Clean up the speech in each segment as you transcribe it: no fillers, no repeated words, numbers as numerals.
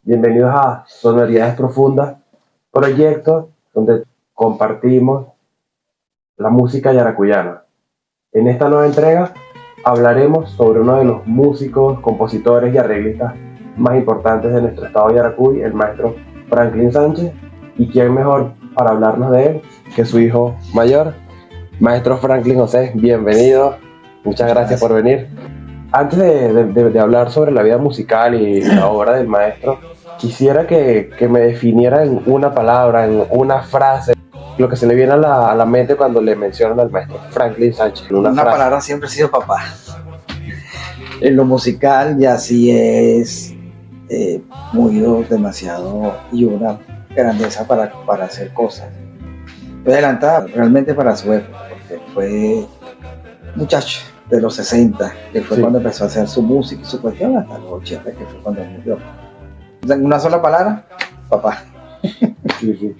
Bienvenidos a Sonoridades Profundas, proyecto donde compartimos la música yaracuyana. En esta nueva entrega hablaremos sobre uno de los músicos, compositores y arreglistas más importantes de nuestro estado de Yaracuy, el maestro Franklin Sánchez. ¿Y quién mejor para hablarnos de él que su hijo mayor? Maestro Franklin José, bienvenido. Muchas gracias por venir. Antes de hablar sobre la vida musical y la obra del maestro, quisiera que me definiera en una palabra, en una frase, lo que se le viene a la mente cuando le mencionan al maestro Franklin Sánchez. Una palabra siempre ha sido papá. En lo musical ya sí es muy demasiado y una grandeza para hacer cosas. Fue adelantada realmente para su época, porque fue muchacho de los 60, que fue cuando empezó a hacer su música y su cuestión, hasta los 80, que fue cuando murió. En una sola palabra, papá. Sí.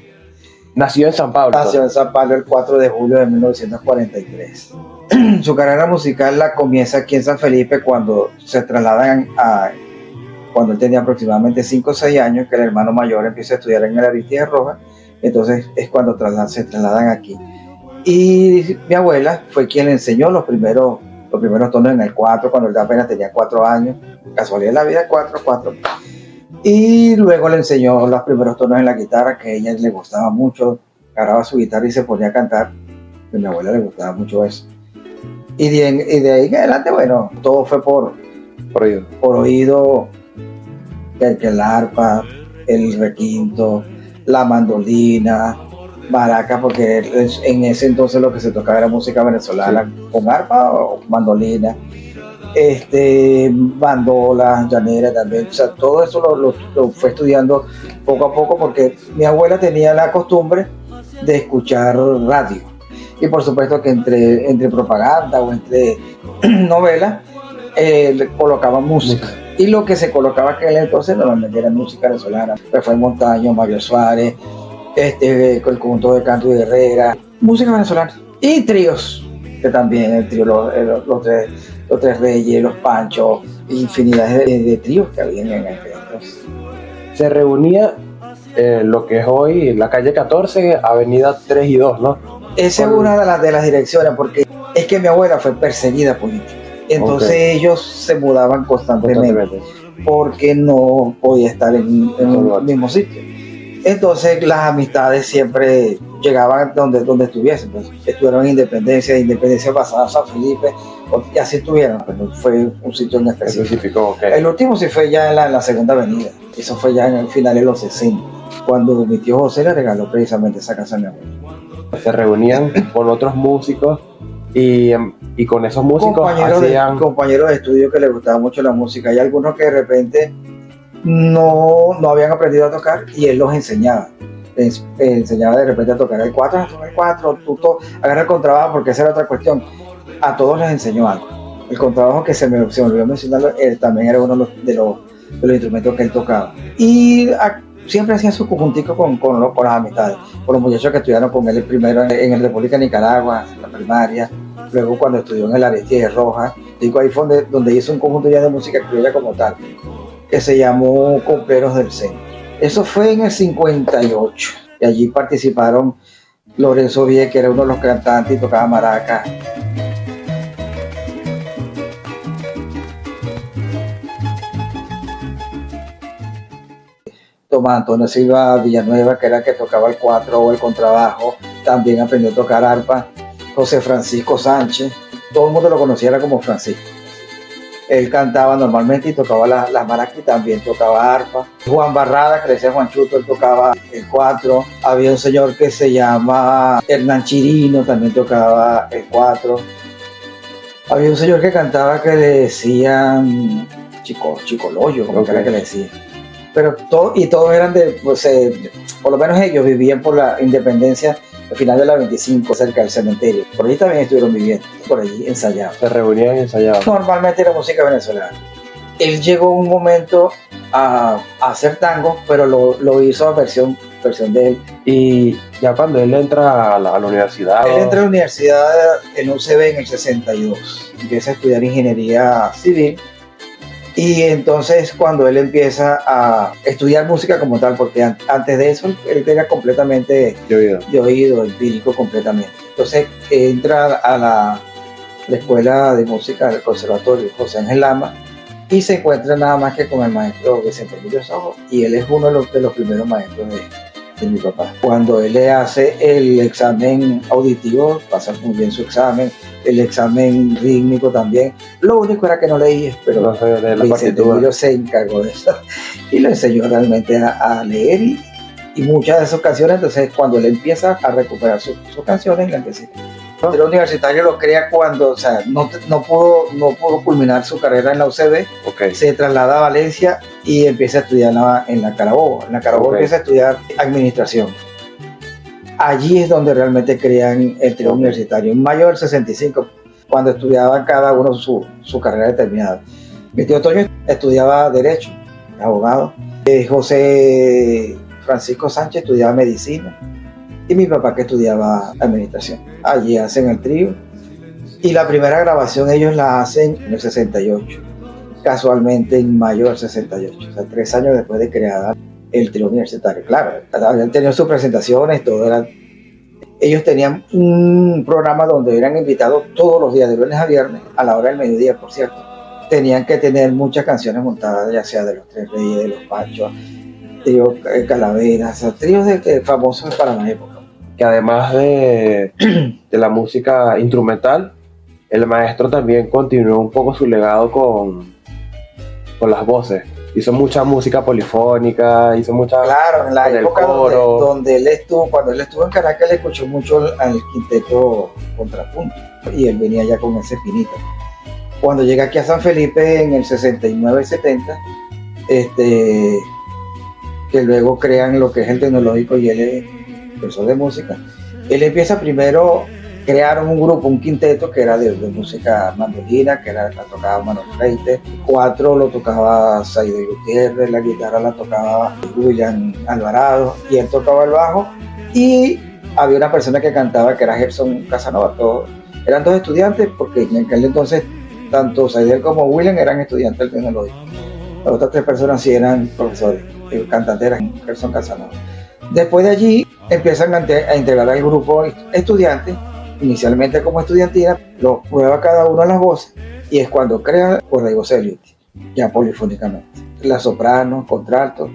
Nació en San Pablo. Nació en San Pablo el 4 de julio de 1943. Su carrera musical la comienza aquí en San Felipe cuando se trasladan cuando él tenía aproximadamente 5 o 6 años, que el hermano mayor empieza a estudiar en el Aristides Rojas. Entonces es cuando se trasladan aquí. Y mi abuela fue quien le enseñó los primeros tonos en el 4, cuando él apenas tenía 4 años. Casualidad de la vida, 4. Y luego le enseñó los primeros tonos en la guitarra, que a ella le gustaba mucho. Agarraba su guitarra y se ponía a cantar. A mi abuela le gustaba mucho eso. Y de ahí en adelante, bueno, todo fue por oído. El arpa, el requinto, la mandolina, maraca, porque en ese entonces lo que se tocaba era música venezolana, con arpa o mandolina, bandola, llanera también. O sea, todo eso lo fue estudiando poco a poco, porque mi abuela tenía la costumbre de escuchar radio, y por supuesto que entre propaganda o entre novelas le colocaban música. Y lo que se colocaba aquel entonces normalmente era música venezolana. Rafael Montaño, Mario Suárez, el conjunto de Canto y Herrera, música venezolana. Y tríos, que también el trío, los tres Reyes, los Panchos, infinidad de tríos que había en aquel entonces. Se reunía lo que es hoy la calle 14, avenida 3 y 2, ¿no? Esa es una de las direcciones, porque es que mi abuela fue perseguida política. Entonces ellos se mudaban constantemente porque no podía estar en el mismo sitio. Entonces las amistades siempre llegaban donde estuviesen. Entonces, estuvieron en Independencia pasada a San Felipe, y así estuvieron, pero fue un sitio en específico. Okay. El último sí fue ya en la Segunda Avenida. Eso fue ya en el final de los 60, cuando mi tío José le regaló precisamente esa casa a mi abuelo. Se reunían con otros músicos y con esos músicos compañeros de estudio que les gustaba mucho la música. Hay algunos que de repente no habían aprendido a tocar y él los enseñaba. Les enseñaba de repente a tocar el 4, agarra el contrabajo, porque esa era otra cuestión. A todos les enseñó algo. El contrabajo, que se me olvidó mencionarlo, él también era uno de los instrumentos que él tocaba. Y siempre hacía su conjuntico con las amistades, con los muchachos que estudiaron con él primero en el República de Nicaragua, en la primaria, luego cuando estudió en el Aristides Rojas. Digo, ahí fue donde hizo un conjunto ya de música criolla como tal, que se llamó Copleros del Centro. Eso fue en el 58, y allí participaron Lorenzo Vie, que era uno de los cantantes y tocaba maraca. Tomás Antonio Silva Villanueva, que era el que tocaba el 4 o el contrabajo, también aprendió a tocar arpa. José Francisco Sánchez, todo el mundo lo conocía como Francisco. Él cantaba normalmente y tocaba las maracas, y también tocaba arpa. Juan Barrada, que le decía Juan Chuto, él tocaba el 4. Había un señor que se llama Hernán Chirino, también tocaba el 4. Había un señor que cantaba que le decían Chicoloyo, como que era que le decían. Pero todos eran por lo menos ellos vivían por la Independencia, al final de la 25, cerca del cementerio. Por allí también estuvieron viviendo, por allí ensayaban. Se reunían y ensayaban. Normalmente era música venezolana. él llegó un momento a hacer tango, pero lo hizo a versión de él. Y ya cuando él entra a la universidad... Él entra a la universidad en UCB en el 62, empieza a estudiar ingeniería civil, y entonces cuando él empieza a estudiar música como tal, porque antes de eso él era completamente de oído, empírico completamente. Entonces entra a la escuela de música del conservatorio José Ángel Lama y se encuentra nada más que con el maestro Vicente Emilio Sojo, y él es uno de los primeros maestros de mi papá. Cuando él le hace el examen auditivo, pasa muy bien su examen, el examen rítmico también. Lo único era que no leía, pero no sabía leer la Vicente Emilio se encargó de eso y le enseñó realmente a leer y muchas de sus canciones. Entonces cuando él empieza a recuperar sus canciones, la empecé. El universitario lo crea cuando, o sea, no pudo culminar su carrera en la UCB, se traslada a Valencia y empieza a estudiar en la Carabobo. En la Carabobo empieza a estudiar administración. Allí es donde realmente crean el trío universitario. En mayo del 65, cuando estudiaba cada uno su carrera determinada. Mi tío Toño estudiaba Derecho, abogado. José Francisco Sánchez estudiaba Medicina. Y mi papá que estudiaba administración. Allí hacen el trío. Y la primera grabación ellos la hacen en el 68. Casualmente en mayo del 68. O sea, 3 años después de creada el trío universitario. Claro, habían tenido sus presentaciones, todo era... Ellos tenían un programa donde eran invitados todos los días, de lunes a viernes, a la hora del mediodía, por cierto. Tenían que tener muchas canciones montadas, ya sea de los Tres Reyes, de los Pachos, trío Calaveras, tríos famosos para la época. Que además de la música instrumental, el maestro también continuó un poco su legado con las voces. Hizo mucha música polifónica, hizo mucha... Claro, en la época donde él estuvo, cuando él estuvo en Caracas, él escuchó mucho al quinteto Contrapunto, y él venía ya con ese espinita. Cuando llega aquí a San Felipe en el 69-70, que luego crean lo que es el tecnológico y él es profesor de música, él empieza primero, crearon un grupo, un quinteto que era de música mandolina, que la tocaba Manuel Freite, 4 lo tocaba Saide Gutiérrez, la guitarra la tocaba William Alvarado y él tocaba el bajo, y había una persona que cantaba que era Gerson Casanova. Eran 2 estudiantes, porque en aquel entonces tanto Saide como William eran estudiantes del tecnológico. Las otras 3 personas sí eran profesores, el cantante era Gerson Casanova. Después de allí empiezan a integrar al grupo estudiantes, inicialmente como estudiantina, los prueba cada uno las voces, y es cuando crean cuerda y voz elite, ya polifónicamente. La soprano, contralto,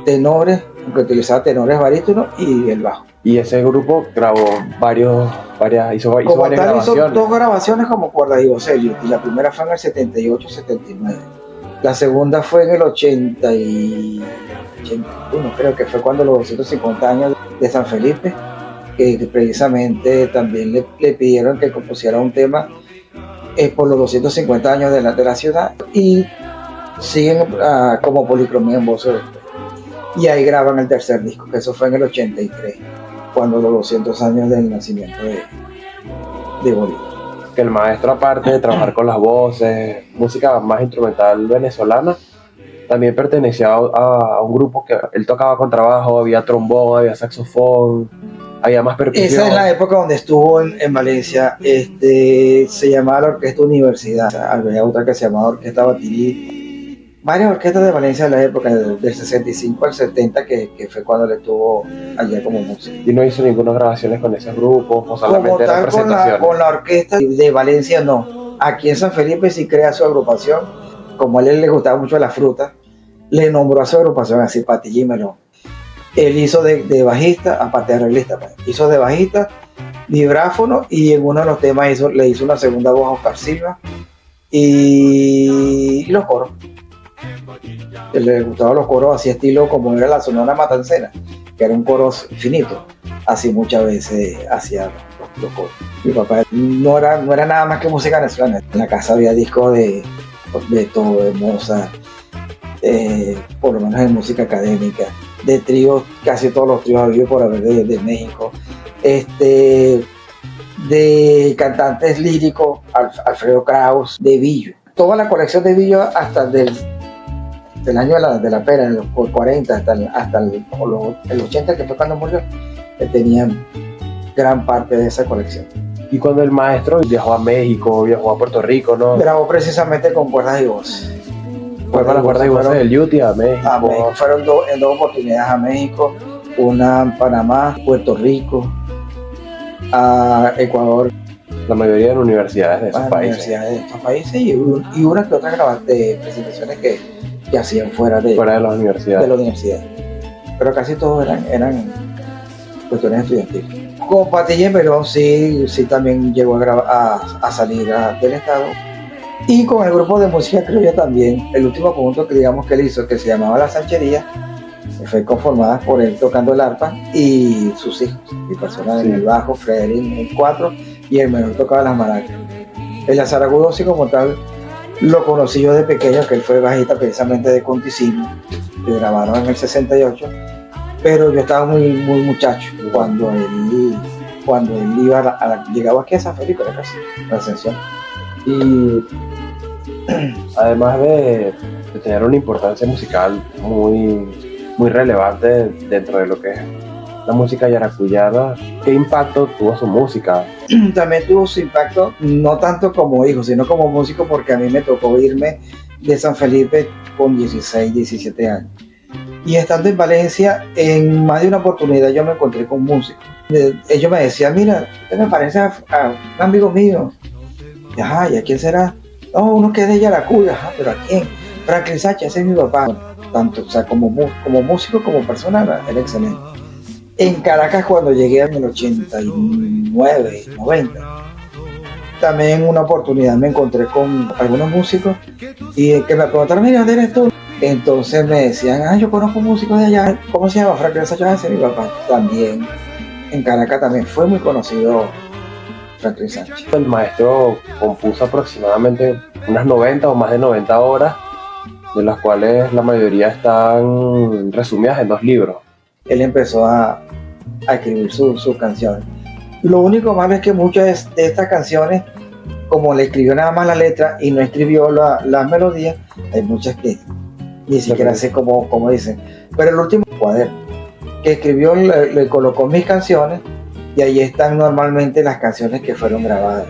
tenores, aunque utilizaba tenores barítonos, y el bajo. Y ese grupo grabó hizo varias grabaciones. Hizo 2 grabaciones como cuerda y voz elite, y la primera fue en el 78-79. La segunda fue en el 81, creo que fue cuando los 250 años de San Felipe, que precisamente también le pidieron que compusiera un tema por los 250 años de la ciudad, y siguen como policromía en voces. Y ahí graban el tercer disco, que eso fue en el 83, cuando los 200 años del nacimiento de Bolívar. Que el maestro, aparte de trabajar con las voces, música más instrumental venezolana, también pertenecía a un grupo que él tocaba contrabajo, había trombón, había saxofón, había más percusión. Esa es la época donde estuvo en Valencia. Se llamaba la Orquesta Universidad, había otra que se llamaba Orquesta Batirí. Varias orquestas de Valencia de la época, del 65 al 70, que fue cuando él estuvo allá como músico. ¿Y no hizo ninguna grabaciones con ese grupo? O solamente eran presentaciones. Con la orquesta de Valencia no. Aquí en San Felipe sí crea su agrupación. Como a él le gustaba mucho la fruta, le nombró a su agrupación así, Patilla y Melón. Él hizo de bajista, aparte de arreglista, hizo de bajista, vibráfono, y en uno de los temas le hizo una segunda voz a Oscar Silva, y los coros. Le gustaban los coros así, estilo como era la Sonora Matancera, que era un coro finito. Así muchas veces hacía los coros. Mi papá no era nada más que música nacional. En la casa había discos de todo, de Mozart, por lo menos en música académica, de tríos, casi todos los tríos habidos por haber de México, de cantantes líricos, Alfredo Kraus, de Billo. toda la colección de Billo hasta del año de la pera, en los 40 hasta el 80, que fue cuando murió, que tenían gran parte de esa colección. Y cuando el maestro viajó a México, viajó a Puerto Rico, ¿no? Grabó precisamente con cuerdas y voz. Fue con las cuerdas y voces del Yuti a México. A México. Fueron en 2 oportunidades a México, una en Panamá, Puerto Rico, a Ecuador. La mayoría de las universidades de esos países. Y una que otra de presentaciones que hacían fuera de las universidades. Pero casi todos eran cuestiones estudiantiles. Con Patilla y Melón sí también llegó a salir del estado. Y con el grupo de música criolla también, el último conjunto que digamos que él hizo, que se llamaba La Sanchería, que fue conformada por él tocando el arpa y sus hijos, mi persona en el bajo, Frederick en el 4 y el menor tocaba las maracas. El Azaragudo sí como tal lo conocí yo de pequeño, que él fue bajista precisamente de Conticino, que grabaron en el 68, pero yo estaba muy muchacho cuando él llegaba aquí a San Felipe, era casi la Ascensión. Y además de tener una importancia musical muy relevante dentro de lo que es la música yaracuyana, ¿qué impacto tuvo su música? También tuvo su impacto, no tanto como hijo, sino como músico, porque a mí me tocó irme de San Felipe con 16, 17 años. Y estando en Valencia, en más de una oportunidad yo me encontré con músicos. Ellos me decían, mira, usted me parece a un amigo mío. Ajá, ¿y a quién será? No, uno que es de Yaracuy. Ajá, ¿pero a quién? Franklin Sánchez, ese es mi papá. Tanto, o sea, como músico, como persona, era excelente. En Caracas, cuando llegué en el 89, 90, también en una oportunidad me encontré con algunos músicos y que me preguntaron, mira, ¿dónde eres tú? Entonces me decían, yo conozco músicos de allá. ¿Cómo se llama? Franklin Sánchez, ese es mi papá. También en Caracas también fue muy conocido Franklin Sánchez. El maestro compuso aproximadamente unas 90 o más de 90 obras, de las cuales la mayoría están resumidas en 2 libros. Él empezó a escribir sus canciones. Lo único malo es que muchas de estas canciones, como le escribió nada más la letra y no escribió las melodías, hay muchas que ni siquiera sé cómo dicen. Pero el último cuaderno que escribió le colocó mis canciones y ahí están normalmente las canciones que fueron grabadas.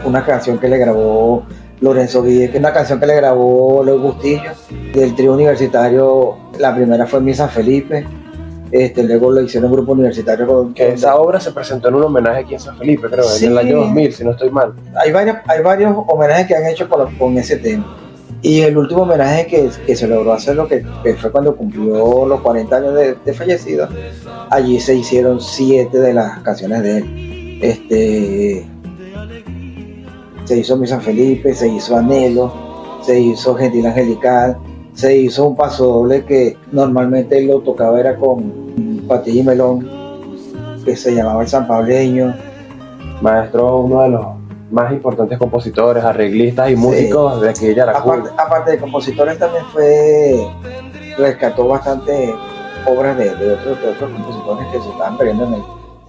Una canción que le grabó Lorenzo Guille, que es una canción que le grabó Los Bustillos del trío universitario. La primera fue Mi San Felipe, luego lo hicieron un grupo universitario. Esa obra se presentó en un homenaje aquí en San Felipe, creo, sí, en el año 2000, si no estoy mal. Hay varios homenajes que han hecho con ese tema. Y el último homenaje que se logró hacer, que fue cuando cumplió los 40 años de fallecido, allí se hicieron 7 de las canciones de él. Se hizo Mi San Felipe, se hizo Anhelo, se hizo Gentil Angelical, se hizo un paso doble que normalmente él lo tocaba era con Patilla y Melón, que se llamaba El San Pableño. Maestro, uno de los más importantes compositores, arreglistas y músicos de aquí de Yaracuy. Aparte de compositores, también rescató bastante obras de otros compositores que se estaban perdiendo en el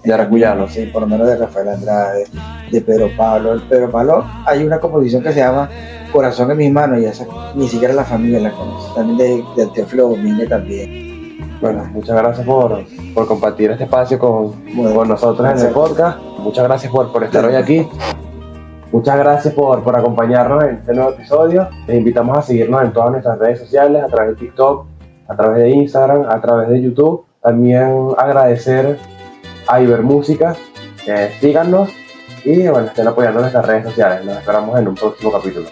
yaracuyano. Sí, por lo menos de Rafael Andrade, de Pedro Pablo. El Pedro Pablo, hay una composición que se llama Corazón en mis manos, y esa ni siquiera la familia la conoce. También de Teófilo Domínguez también. Bueno, muchas gracias por compartir este espacio con nosotros en el podcast. Muchas gracias por estar hoy aquí. Muchas gracias por acompañarnos en este nuevo episodio. Les invitamos a seguirnos en todas nuestras redes sociales, a través de TikTok, a través de Instagram, a través de YouTube. También agradecer a Ibermúsica, síganos y bueno, estén apoyando nuestras redes sociales. Nos esperamos en un próximo capítulo.